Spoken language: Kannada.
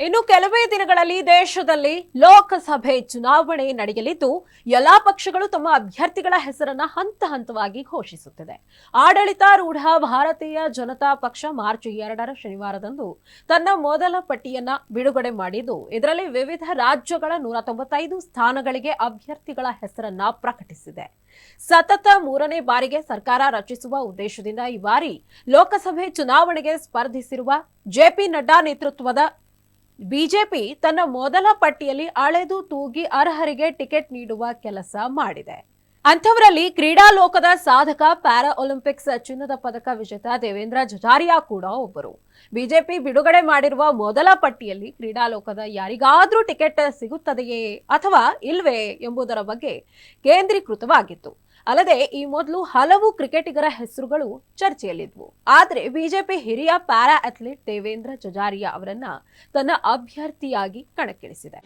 ಇನ್ನು ಕೆಲವೇ ದಿನಗಳಲ್ಲಿ ದೇಶದಲ್ಲಿ ಲೋಕಸಭೆ ಚುನಾವಣೆ ನಡೆಯಲಿದ್ದು ಎಲ್ಲಾ ಪಕ್ಷಗಳು ತಮ್ಮ ಅಭ್ಯರ್ಥಿಗಳ ಹೆಸರನ್ನ ಹಂತ ಹಂತವಾಗಿ ಘೋಷಿಸುತ್ತಿದೆ. ಆಡಳಿತಾರೂಢ ಭಾರತೀಯ ಜನತಾ ಪಕ್ಷ ಮಾರ್ಚ್ 2ರ ಶನಿವಾರದಂದು ತನ್ನ ಮೊದಲ ಪಟ್ಟಿಯನ್ನ ಬಿಡುಗಡೆ ಮಾಡಿದ್ದು, ಇದರಲ್ಲಿ ವಿವಿಧ ರಾಜ್ಯಗಳ 195 ಸ್ಥಾನಗಳಿಗೆ ಅಭ್ಯರ್ಥಿಗಳ ಹೆಸರನ್ನ ಪ್ರಕಟಿಸಿದೆ. ಸತತ 3ನೇ ಬಾರಿಗೆ ಸರ್ಕಾರ ರಚಿಸುವ ಉದ್ದೇಶದಿಂದ ಈ ಬಾರಿ ಲೋಕಸಭೆ ಚುನಾವಣೆಗೆ ಸ್ಪರ್ಧಿಸಿರುವ ಜೆಪಿ ನಡ್ಡಾ ನೇತೃತ್ವದ ಬಿಜೆಪಿ ತನ್ನ ಮೊದಲ ಪಟ್ಟಿಯಲ್ಲಿ ಅಳೆದು ತೂಗಿ ಅರ್ಹರಿಗೆ ಟಿಕೆಟ್ ನೀಡುವ ಕೆಲಸ ಮಾಡಿದೆ. ಅಂಥವರಲ್ಲಿ ಕ್ರೀಡಾ ಲೋಕದ ಸಾಧಕ ಪ್ಯಾರಾ ಒಲಿಂಪಿಕ್ಸ್ ಚಿನ್ನದ ಪದಕ ವಿಜೇತ ದೇವೇಂದ್ರ ಜಜಾರಿಯಾ ಕೂಡ ಒಬ್ಬರು. ಬಿಜೆಪಿ ಬಿಡುಗಡೆ ಮಾಡಿರುವ ಮೊದಲ ಪಟ್ಟಿಯಲ್ಲಿ ಕ್ರೀಡಾ ಲೋಕದ ಯಾರಿಗಾದ್ರೂ ಟಿಕೆಟ್ ಸಿಗುತ್ತದೆಯೇ ಅಥವಾ ಇಲ್ವೇ ಎಂಬುದರ ಬಗ್ಗೆ ಕೇಂದ್ರೀಕೃತವಾಗಿತ್ತು. ಅಲ್ಲದೆ ಈ ಮೊದಲು ಹಲವು ಕ್ರಿಕೆಟಿಗರ ಹೆಸರುಗಳು ಚರ್ಚೆಯಲ್ಲಿದ್ವು. ಆದರೆ ಬಿಜೆಪಿ ಹಿರಿಯ ಪ್ಯಾರಾ ಅಥ್ಲೀಟ್ ದೇವೇಂದ್ರ ಜಜಾರಿಯಾ ಅವರನ್ನ ತನ್ನ ಅಭ್ಯರ್ಥಿಯಾಗಿ ಕಣಕ್ಕಿಳಿಸಿದೆ.